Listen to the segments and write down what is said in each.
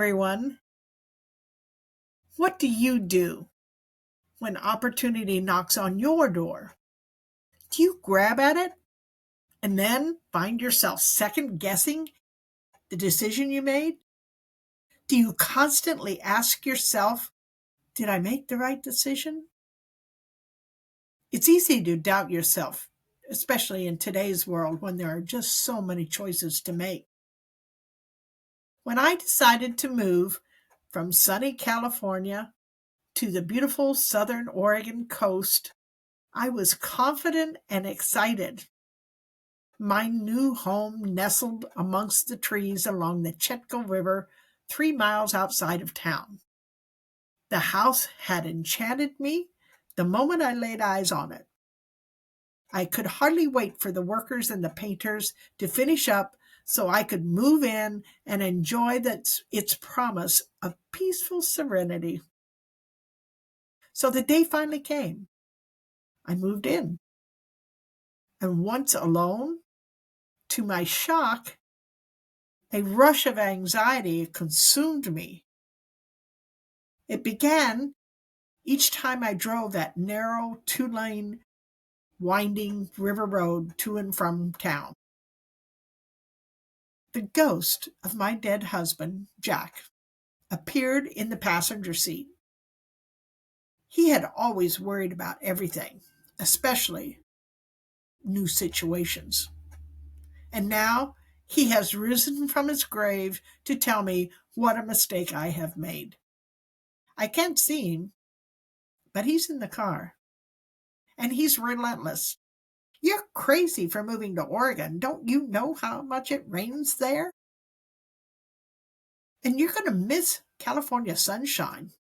everyone. What do you do when opportunity knocks on your door? Do you grab at it and then find yourself second guessing the decision you made? Do you constantly ask yourself, did I make the right decision? It's easy to doubt yourself, especially in today's world when there are just so many choices to make. When I decided to move from sunny California to the beautiful southern Oregon coast, I was confident and excited. My new home nestled amongst the trees along the Chetco River, 3 miles outside of town. The house had enchanted me the moment I laid eyes on it. I could hardly wait for the workers and the painters to finish up so I could move in and enjoy its promise of peaceful serenity. So the day finally came. I moved in. And once alone, to my shock, a rush of anxiety consumed me. It began each time I drove that narrow 2-lane winding river road to and from town. The ghost of my dead husband, Jack, appeared in the passenger seat. He had always worried about everything, especially new situations. And now he has risen from his grave to tell me what a mistake I have made. I can't see him, but he's in the car. And he's relentless. You're crazy for moving to Oregon. Don't you know how much it rains there? And you're going to miss California sunshine.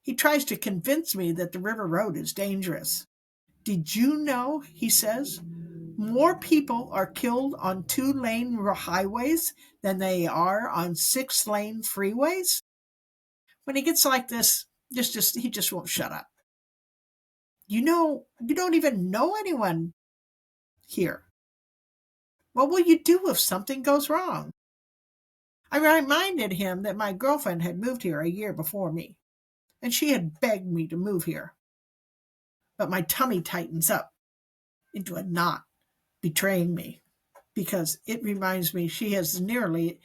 He tries to convince me that the river road is dangerous. Did you know, he says, more people are killed on 2-lane highways than they are on 6-lane freeways? When he gets like this, he just won't shut up. You don't even know anyone here. What will you do if something goes wrong? I reminded him that my girlfriend had moved here a year before me, and she had begged me to move here. But my tummy tightens up into a knot, betraying me, because it reminds me she was nearly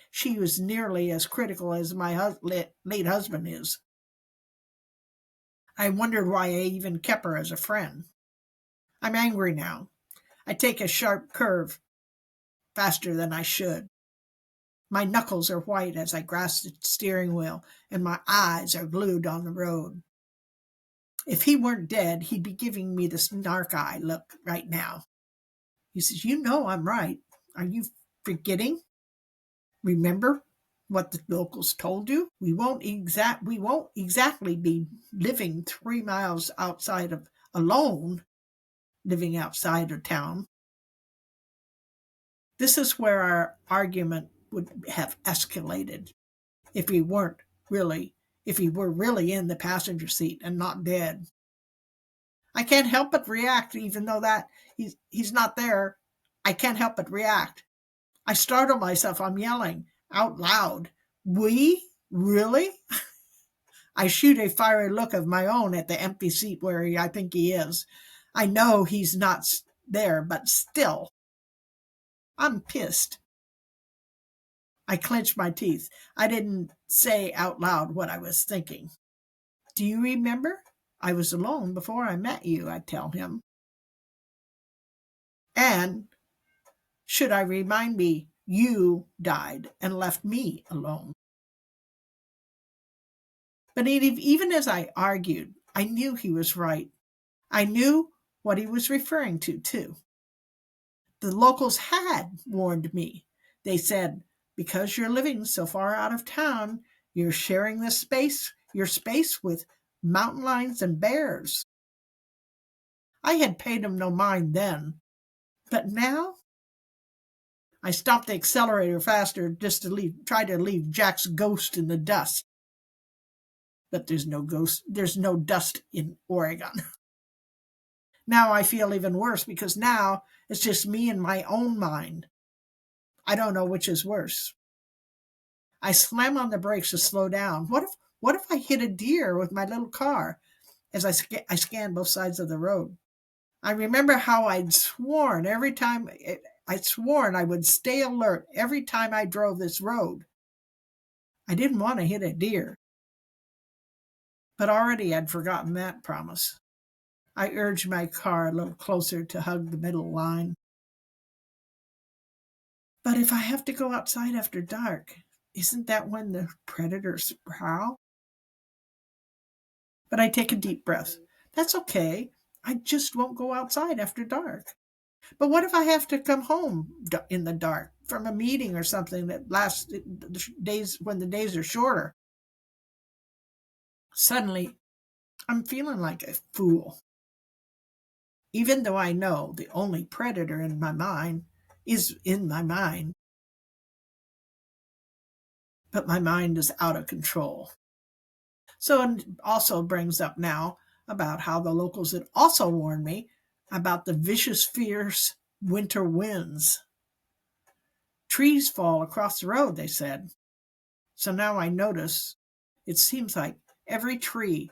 as critical as my late husband is. I wondered why I even kept her as a friend. I'm angry now. I take a sharp curve faster than I should. My knuckles are white as I grasp the steering wheel, and my eyes are glued on the road. If he weren't dead, he'd be giving me the snark eye look right now. He says, you know I'm right. Are you forgetting? Remember what the locals told you? We won't exactly be living 3 miles living outside of town. This is where our argument would have escalated if he were really in the passenger seat and not dead. I can't help but react, even though that he's not there. I can't help but react. I startle myself. I'm yelling out loud. We? Really? I shoot a fiery look of my own at the empty seat where I think he is. I know he's not there, but still, I'm pissed. I clench my teeth. I didn't say out loud what I was thinking. Do you remember? I was alone before I met you, I tell him. And should I remind me, you died and left me alone. But even as I argued, I knew he was right. I knew what he was referring to, too. The locals had warned me. They said, because you're living so far out of town, you're sharing your space with mountain lions and bears. I had paid him no mind then. But now, I stopped the accelerator faster just to try to leave Jack's ghost in the dust. But there's no dust in Oregon. Now I feel even worse because now it's just me and my own mind. I don't know which is worse. I slam on the brakes to slow down. What if I hit a deer with my little car as I scanned both sides of the road? I remember how I'd sworn I would stay alert every time I drove this road. I didn't want to hit a deer, but already I'd forgotten that promise. I urged my car a little closer to hug the middle line. But if I have to go outside after dark, isn't that when the predators prowl? But I take a deep breath. That's okay. I just won't go outside after dark. But what if I have to come home in the dark from a meeting or something that lasts days when the days are shorter? Suddenly, I'm feeling like a fool. Even though I know the only predator in my mind is in my mind, but my mind is out of control. So it also brings up now about how the locals had also warned me about the vicious, fierce winter winds. Trees fall across the road, they said. So now I notice it seems like every tree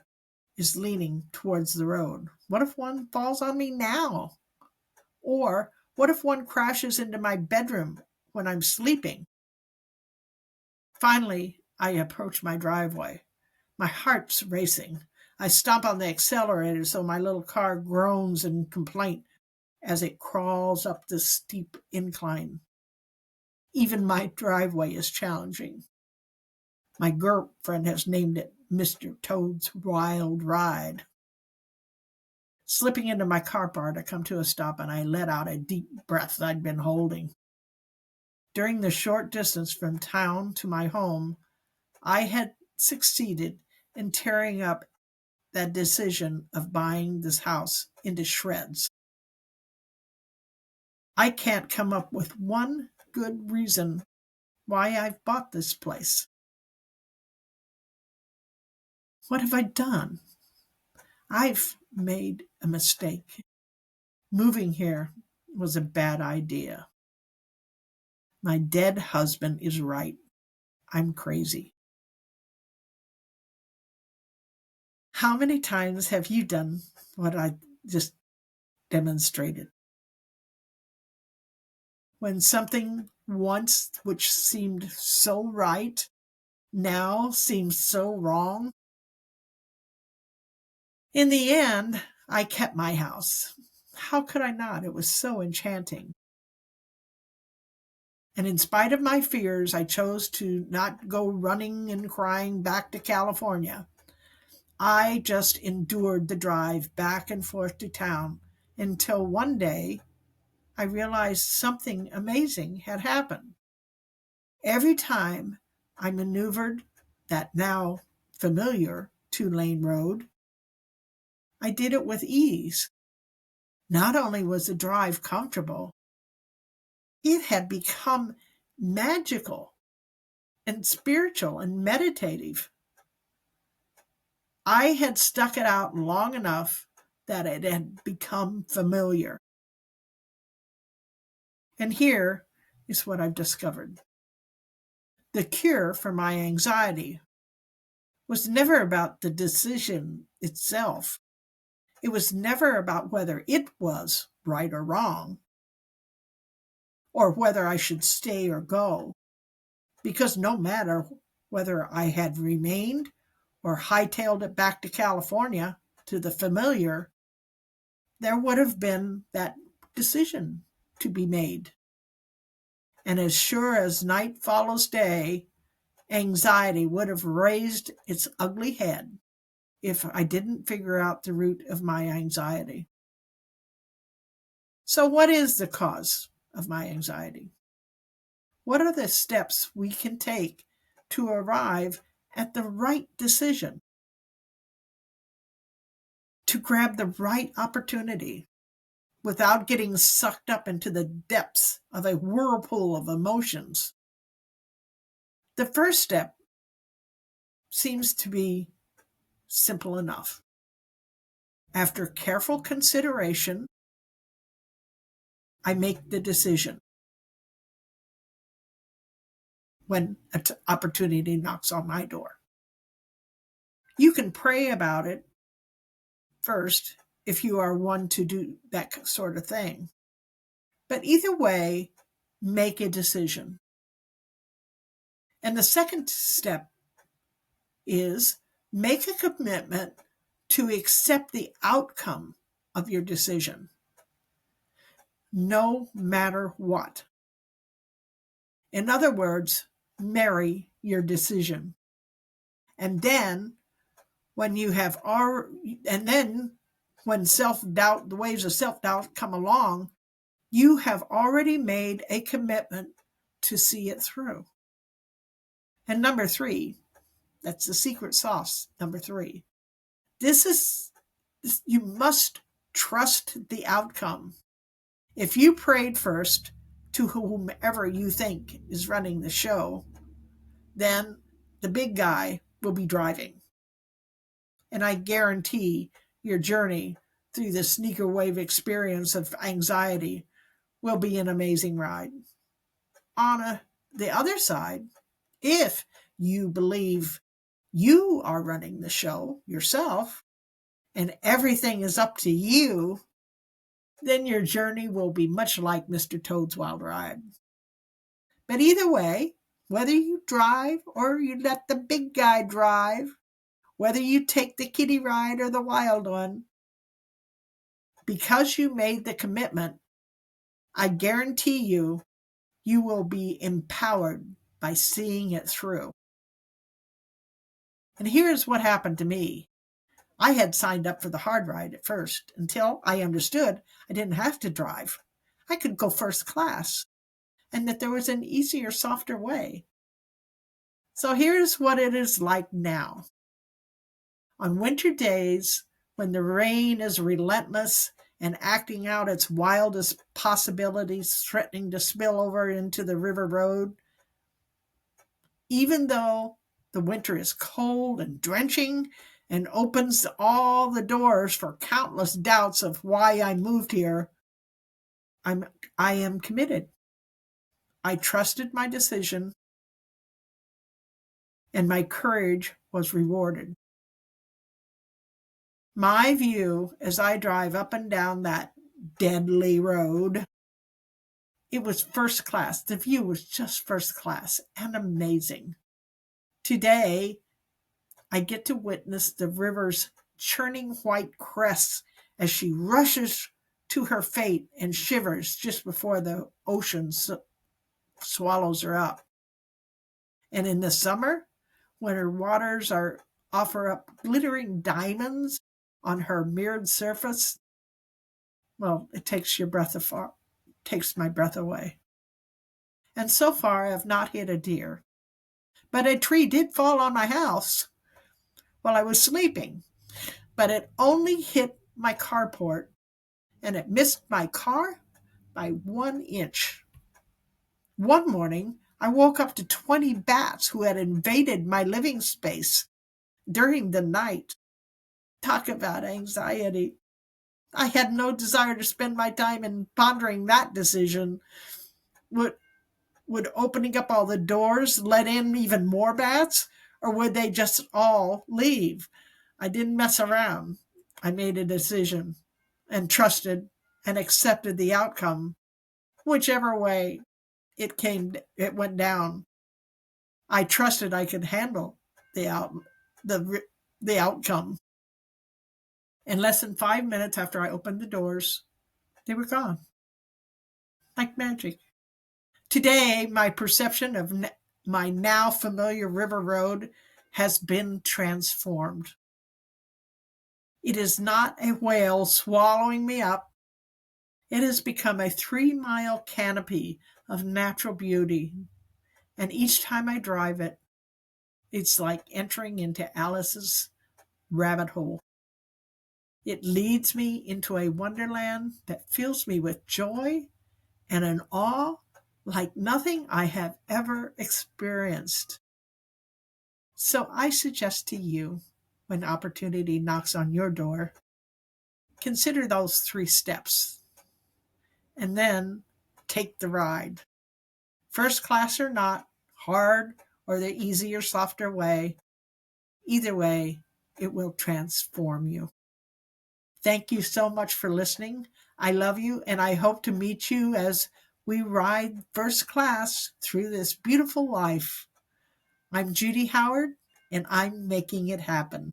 is leaning towards the road. What if one falls on me now? Or what if one crashes into my bedroom when I'm sleeping? Finally, I approach my driveway. My heart's racing. I stomp on the accelerator so my little car groans in complaint as it crawls up the steep incline. Even my driveway is challenging. My girlfriend has named it Mr. Toad's Wild Ride. Slipping into my car part, I come to a stop and I let out a deep breath I'd been holding. During the short distance from town to my home, I had succeeded in tearing up that decision of buying this house into shreds. I can't come up with one good reason why I've bought this place. What have I done? I've made a mistake. Moving here was a bad idea. My dead husband is right. I'm crazy. How many times have you done what I just demonstrated? When something once which seemed so right now seems so wrong? In the end, I kept my house. How could I not? It was so enchanting. And in spite of my fears, I chose to not go running and crying back to California. I just endured the drive back and forth to town until one day I realized something amazing had happened. Every time I maneuvered that now familiar 2-lane road, I did it with ease. Not only was the drive comfortable, it had become magical and spiritual and meditative. I had stuck it out long enough that it had become familiar. And here is what I've discovered. The cure for my anxiety was never about the decision itself. It was never about whether it was right or wrong, or whether I should stay or go, because no matter whether I had remained or hightailed it back to California to the familiar, there would have been that decision to be made. And as sure as night follows day, anxiety would have raised its ugly head if I didn't figure out the root of my anxiety. So, what is the cause of my anxiety? What are the steps we can take to arrive at the right decision, to grab the right opportunity without getting sucked up into the depths of a whirlpool of emotions? The first step seems to be simple enough. After careful consideration, I make the decision. when an opportunity knocks on my door. You can pray about it first if you are one to do that sort of thing. But either way, make a decision. And the second step is make a commitment to accept the outcome of your decision, no matter what. In other words, marry your decision. And then when self-doubt, the waves of self-doubt come along, you have already made a commitment to see it through. And number 3, that's the secret sauce. Number 3, you must trust the outcome. If you prayed first to whomever you think is running the show, then the big guy will be driving. And I guarantee your journey through the sneaker wave experience of anxiety will be an amazing ride. On the other side, if you believe you are running the show yourself and everything is up to you, then your journey will be much like Mr. Toad's Wild Ride. But either way, whether you drive or you let the big guy drive, whether you take the kiddie ride or the wild one, because you made the commitment, I guarantee you will be empowered by seeing it through. And here's what happened to me. I had signed up for the hard ride at first until I understood I didn't have to drive. I could go first class and that there was an easier, softer way. So here's what it is like now. On winter days, when the rain is relentless and acting out its wildest possibilities, threatening to spill over into the river road, even though the winter is cold and drenching and opens all the doors for countless doubts of why I moved here, I am committed. I trusted my decision, and my courage was rewarded. My view as I drive up and down that deadly road, it was first class. The view was just first class and amazing. Today, I get to witness the river's churning white crests as she rushes to her fate and shivers just before the ocean swallows her up. And in the summer, when her waters offer up glittering diamonds on her mirrored surface, well, it takes my breath away. And so far, I have not hit a deer. But a tree did fall on my house while I was sleeping. But it only hit my carport, and it missed my car by 1 inch. One morning, I woke up to 20 bats who had invaded my living space during the night. Talk about anxiety. I had no desire to spend my time in pondering that decision. Would opening up all the doors let in even more bats, or would they just all leave? I didn't mess around. I made a decision and trusted and accepted the outcome. Whichever way it went down. I trusted I could handle the outcome. In less than 5 minutes after I opened the doors, they were gone. Like magic. Today, my perception of my now familiar river road has been transformed. It is not a whale swallowing me up. It has become a 3-mile canopy of natural beauty. And each time I drive it, it's like entering into Alice's rabbit hole. It leads me into a wonderland that fills me with joy and an awe like nothing I have ever experienced. So I suggest to you, when opportunity knocks on your door, consider those 3 steps and then take the ride. First class or not, hard or the easier, softer way. Either way, it will transform you. Thank you so much for listening. I love you, and I hope to meet you as we ride first class through this beautiful life. I'm Judy Howard, and I'm making it happen.